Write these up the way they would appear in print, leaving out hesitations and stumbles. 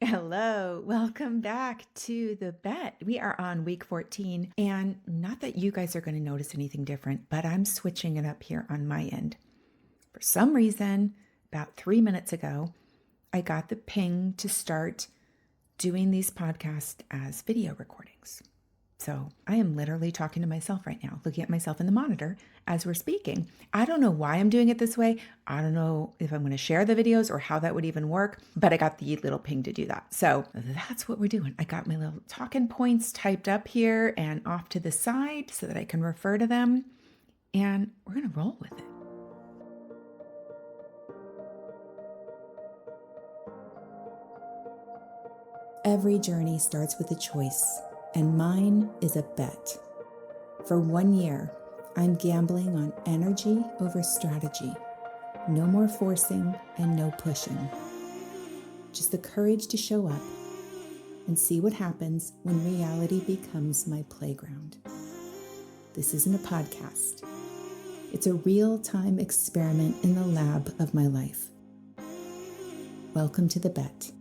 Hello, welcome back to the bet. We are on week 14, and not that you guys are going to notice anything different, but I'm switching it up here on my end. For some reason, about 3 minutes ago, I got the ping to start doing these podcasts as video recordings. So I am literally talking to myself right now, looking at myself in the monitor as we're speaking. I don't know why I'm doing it this way. I don't know if I'm going to share the videos or how that would even work, but I got the little ping to do that. So that's what we're doing. I got my little talking points typed up here and off to the side so that I can refer to them. And we're going to roll with it. Every journey starts with a choice, and mine is a bet. For 1 year, I'm gambling on energy over strategy. No more forcing and no pushing. Just the courage to show up and see what happens when reality becomes my playground. This isn't a podcast. It's a real-time experiment in the lab of my life. Welcome to the bet.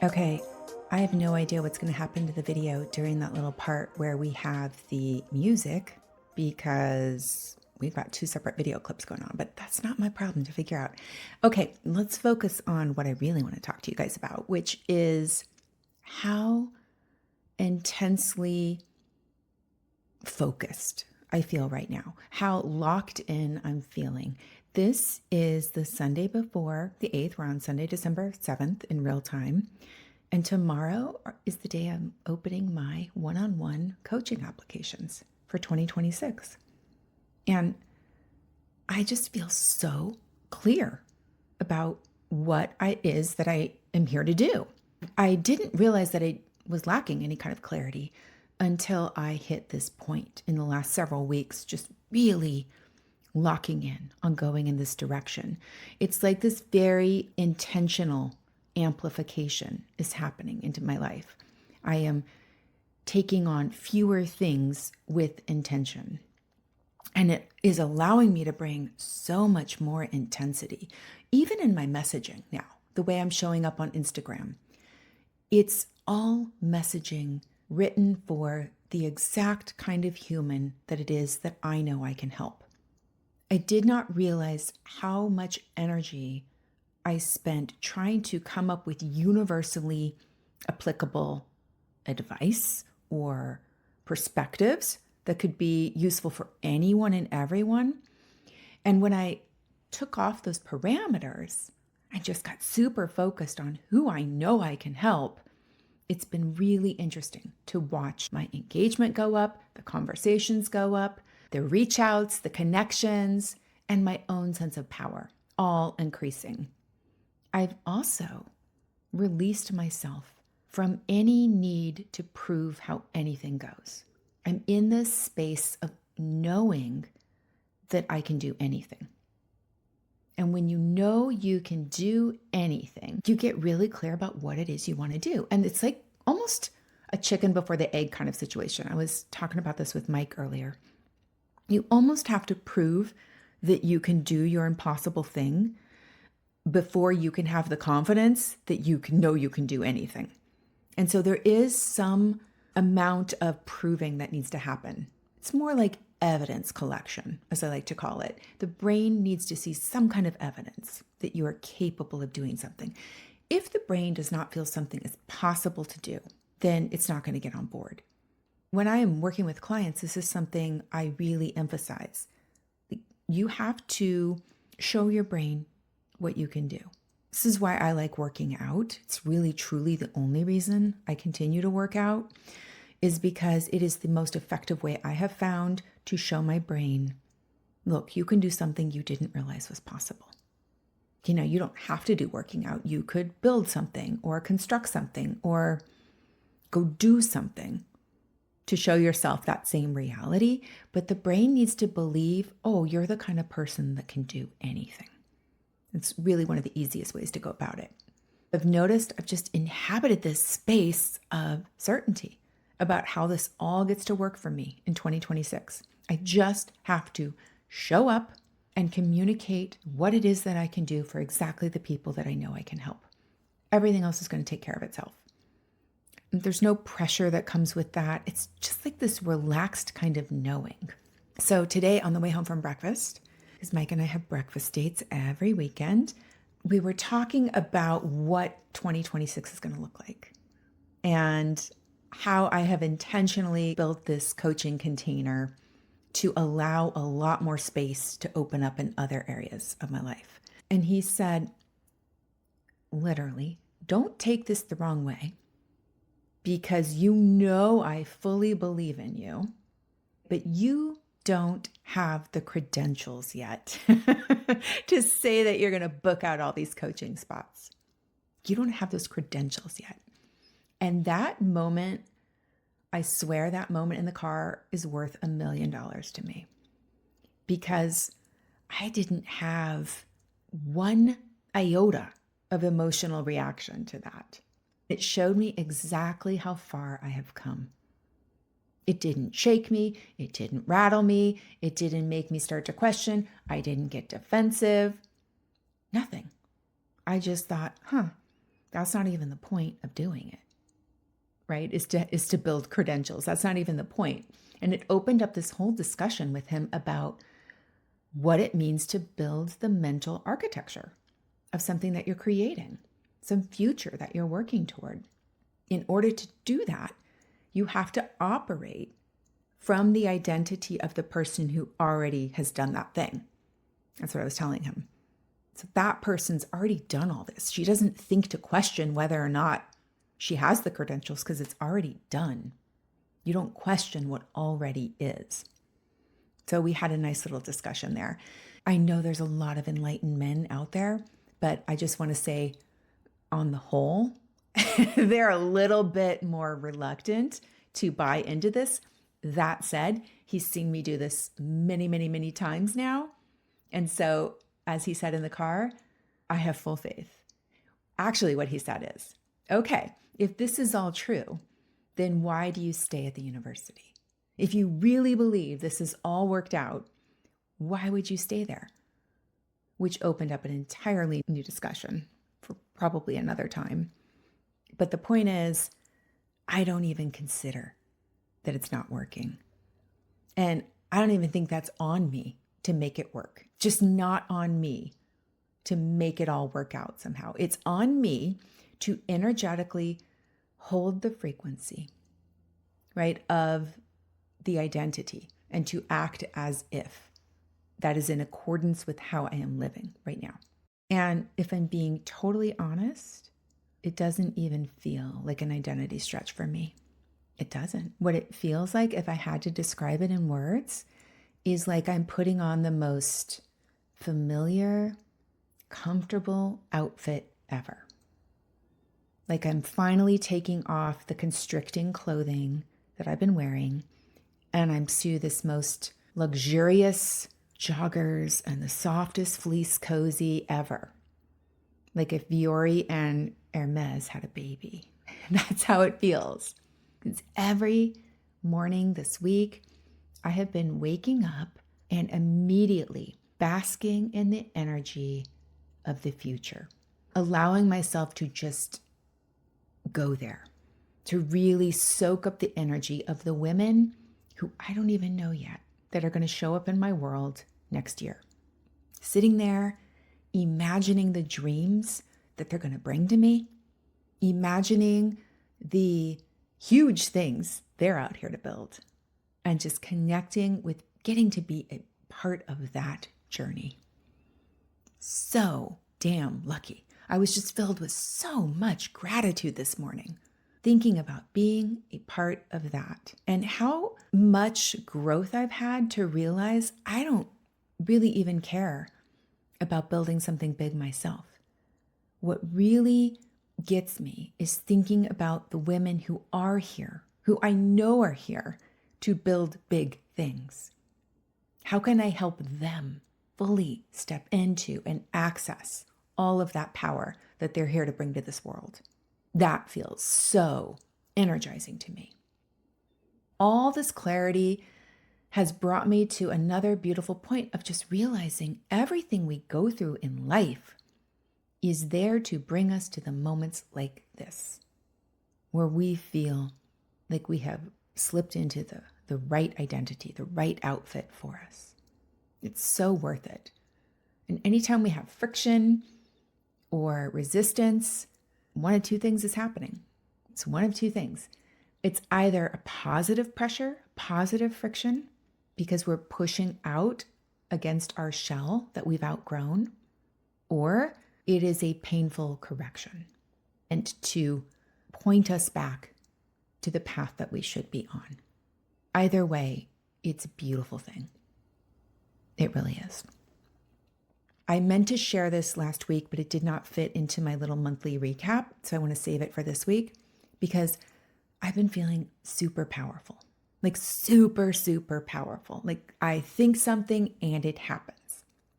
Okay, I have no idea what's going to happen to the video during that little part where we have the music because we've got two separate video clips going on, but that's not my problem to figure out. Okay, let's focus on what I really want to talk to you guys about, which is how intensely focused I feel right now, how locked in I'm feeling. This is the Sunday before the 8th. We're on Sunday, December 7th in real time. And tomorrow is the day I'm opening my one-on-one coaching applications for 2026. And I just feel so clear about what it is that I am here to do. I didn't realize that I was lacking any kind of clarity until I hit this point in the last several weeks, just really locking in on going in this direction. It's like this very intentional amplification is happening into my life. I am taking on fewer things with intention. And it is allowing me to bring so much more intensity, even in my messaging now, the way I'm showing up on Instagram. It's all messaging written for the exact kind of human that it is that I know I can help. I did not realize how much energy I spent trying to come up with universally applicable advice or perspectives that could be useful for anyone and everyone. And when I took off those parameters, I just got super focused on who I know I can help. It's been really interesting to watch my engagement go up, the conversations go up, the reach outs, the connections, and my own sense of power, all increasing. I've also released myself from any need to prove how anything goes. I'm in this space of knowing that I can do anything. And when you know you can do anything, you get really clear about what it is you want to do. And it's like almost a chicken before the egg kind of situation. I was talking about this with Mike earlier. You almost have to prove that you can do your impossible thing before you can have the confidence that you can know you can do anything. And so there is some amount of proving that needs to happen. It's more like evidence collection, as I like to call it. The brain needs to see some kind of evidence that you are capable of doing something. If the brain does not feel something is possible to do, then it's not going to get on board. When I am working with clients, this is something I really emphasize. You have to show your brain what you can do. This is why I like working out. It's really, truly the only reason I continue to work out is because it is the most effective way I have found to show my brain, look, you can do something you didn't realize was possible. You know, you don't have to do working out. You could build something or construct something or go do something to show yourself that same reality. But the brain needs to believe, oh, you're the kind of person that can do anything. It's really one of the easiest ways to go about it. I've noticed I've just inhabited this space of certainty about how this all gets to work for me in 2026. I just have to show up and communicate what it is that I can do for exactly the people that I know I can help. Everything else is going to take care of itself. There's no pressure that comes with that. It's just like this relaxed kind of knowing. So today on the way home from breakfast, because Mike and I have breakfast dates every weekend, we were talking about what 2026 is going to look like and how I have intentionally built this coaching container to allow a lot more space to open up in other areas of my life. And he said, literally, don't take this the wrong way, because you know I fully believe in you, but you don't have the credentials yet to say that you're going to book out all these coaching spots. You don't have those credentials yet. And that moment, I swear that moment in the car is worth $1 million to me, because I didn't have one iota of emotional reaction to that. It showed me exactly how far I have come. It didn't shake me. It didn't rattle me. It didn't make me start to question. I didn't get defensive. Nothing. I just thought, that's not even the point of doing it, right? Is to build credentials. That's not even the point. And it opened up this whole discussion with him about what it means to build the mental architecture of something that you're creating, some future that you're working toward. In order to do that, you have to operate from the identity of the person who already has done that thing. That's what I was telling him. So that person's already done all this. She doesn't think to question whether or not she has the credentials, because it's already done. You don't question what already is. So we had a nice little discussion there. I know there's a lot of enlightened men out there, but I just want to say, on the whole, they're a little bit more reluctant to buy into this. That said, he's seen me do this many, many, many times now. And so, as he said in the car, I have full faith. Actually, what he said is, okay, if this is all true, then why do you stay at the university? If you really believe this is all worked out, why would you stay there? Which opened up an entirely new discussion for probably another time. But the point is, I don't even consider that it's not working. And I don't even think that's on me to make it work. Just not on me to make it all work out somehow. It's on me to energetically hold the frequency, right, of the identity, and to act as if that is in accordance with how I am living right now. And if I'm being totally honest, it doesn't even feel like an identity stretch for me. It doesn't. What it feels like, if I had to describe it in words, is like I'm putting on the most familiar, comfortable outfit ever. Like I'm finally taking off the constricting clothing that I've been wearing, and I'm to this most luxurious joggers and the softest fleece cozy ever. Like if Viore and Hermes had a baby. That's how it feels. Because every morning this week, I have been waking up and immediately basking in the energy of the future, allowing myself to just go there, to really soak up the energy of the women who I don't even know yet that are going to show up in my world next year. Sitting there, imagining the dreams that they're going to bring to me, imagining the huge things they're out here to build, and just connecting with getting to be a part of that journey. So damn lucky. I was just filled with so much gratitude this morning, thinking about being a part of that and how much growth I've had to realize I don't really even care about building something big myself. What really gets me is thinking about the women who are here, who I know are here to build big things. How can I help them fully step into and access all of that power that they're here to bring to this world? That feels so energizing to me. All this clarity has brought me to another beautiful point of just realizing everything we go through in life is there to bring us to the moments like this, where we feel like we have slipped into the right identity, the right outfit for us. It's so worth it. And anytime we have friction or resistance, one of two things is happening. It's one of two things. It's either a positive pressure, positive friction, because we're pushing out against our shell that we've outgrown, or it is a painful correction and to point us back to the path that we should be on. Either way, it's a beautiful thing. It really is. I meant to share this last week, but it did not fit into my little monthly recap. So I want to save it for this week because I've been feeling super powerful, like super, super powerful. Like I think something and it happens.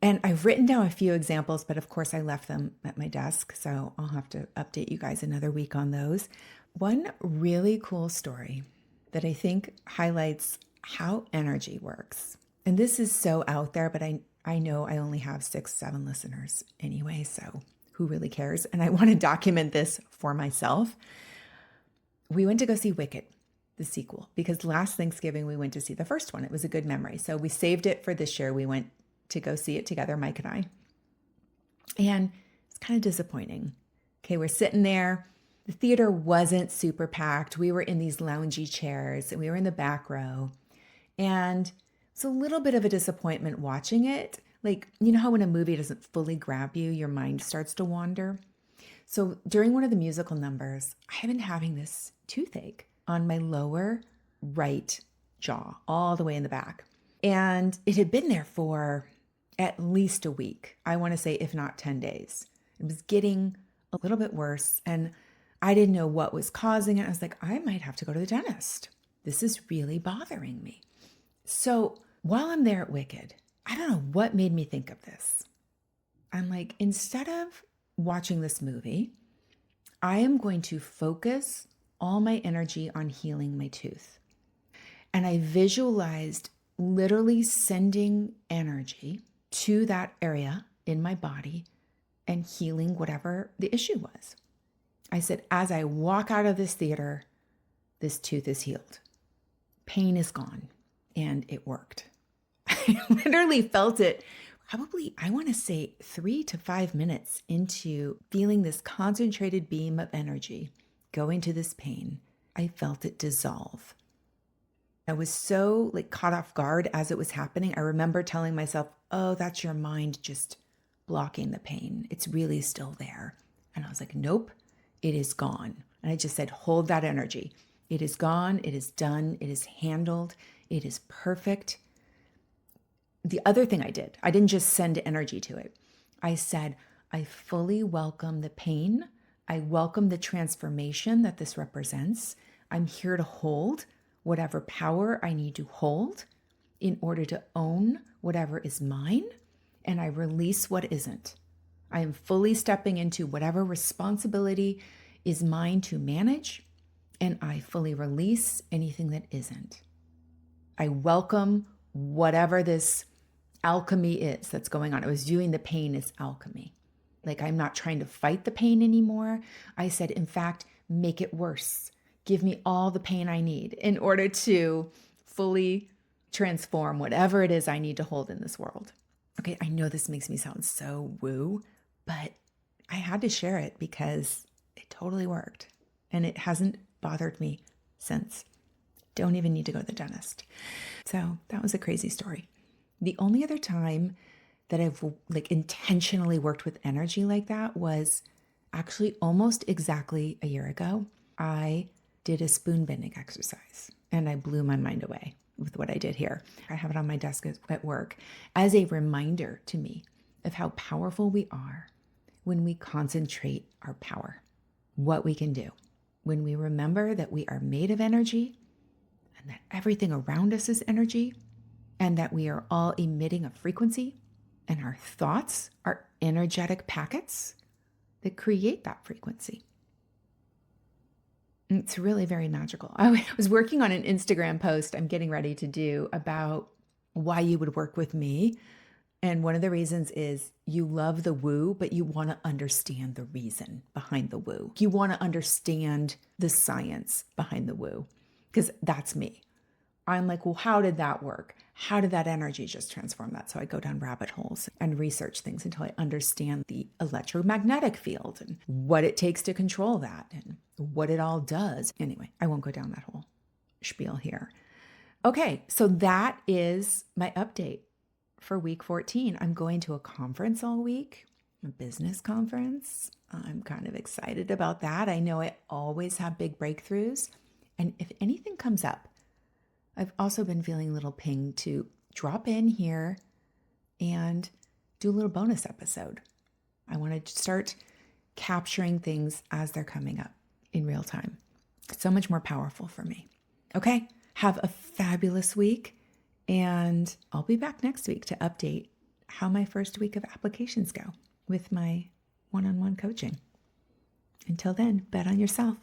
And I've written down a few examples, but of course I left them at my desk. So I'll have to update you guys another week on those. One really cool story that I think highlights how energy works. And this is so out there, but I know I only have 6-7 listeners anyway, so who really cares? And I want to document this for myself. We went to go see Wicked, the sequel, because last Thanksgiving we went to see the first one. It was a good memory. So we saved it for this year. We went to go see it together, Mike and I. And it's kind of disappointing. Okay, we're sitting there. The theater wasn't super packed. We were in these loungy chairs and we were in the back row. And it's a little bit of a disappointment watching it. Like, you know how when a movie doesn't fully grab you, your mind starts to wander? So during one of the musical numbers, I have been having this toothache on my lower right jaw, all the way in the back. And it had been there for at least a week. I want to say, if not 10 days. It was getting a little bit worse. And I didn't know what was causing it. I was like, I might have to go to the dentist. This is really bothering me. So while I'm there at Wicked, I don't know what made me think of this. I'm like, instead of watching this movie, I am going to focus all my energy on healing my tooth. And I visualized literally sending energy to that area in my body and healing whatever the issue was. I said, as I walk out of this theater, this tooth is healed. Pain is gone. And it worked. I literally felt it probably, I want to say 3 to 5 minutes into feeling this concentrated beam of energy going to this pain. I felt it dissolve. I was so caught off guard as it was happening. I remember telling myself, oh, that's your mind just blocking the pain. It's really still there. And I was like, nope, it is gone. And I just said, hold that energy. It is gone. It is done. It is handled. It is perfect. The other thing I didn't just send energy to it. I said, I fully welcome the pain. I welcome the transformation that this represents. I'm here to hold whatever power I need to hold in order to own whatever is mine, and I release what isn't. I am fully stepping into whatever responsibility is mine to manage, and I fully release anything that isn't. I welcome whatever this alchemy is that's going on. I was viewing the pain as alchemy. I'm not trying to fight the pain anymore. I said, in fact, make it worse. Give me all the pain I need in order to fully transform whatever it is I need to hold in this world. Okay, I know this makes me sound so woo, but I had to share it because it totally worked. And it hasn't bothered me since. Don't even need to go to the dentist. So that was a crazy story. The only other time that I've intentionally worked with energy like that was actually almost exactly a year ago. I did a spoon bending exercise and I blew my mind away with what I did here. I have it on my desk at work as a reminder to me of how powerful we are when we concentrate our power, what we can do when we remember that we are made of energy and that everything around us is energy and that we are all emitting a frequency and our thoughts are energetic packets that create that frequency. It's really very magical. I was working on an Instagram post I'm getting ready to do about why you would work with me. And one of the reasons is you love the woo, but you want to understand the reason behind the woo. You want to understand the science behind the woo, because that's me. I'm like, well, how did that work? How did that energy just transform that? So I go down rabbit holes and research things until I understand the electromagnetic field and what it takes to control that and what it all does. Anyway, I won't go down that whole spiel here. Okay, so that is my update for week 14. I'm going to a conference all week, a business conference. I'm kind of excited about that. I know I always have big breakthroughs. And if anything comes up, I've also been feeling a little ping to drop in here and do a little bonus episode. I want to start capturing things as they're coming up in real time. It's so much more powerful for me. Okay, have a fabulous week, and I'll be back next week to update how my first week of applications go with my one-on-one coaching. Until then, bet on yourself.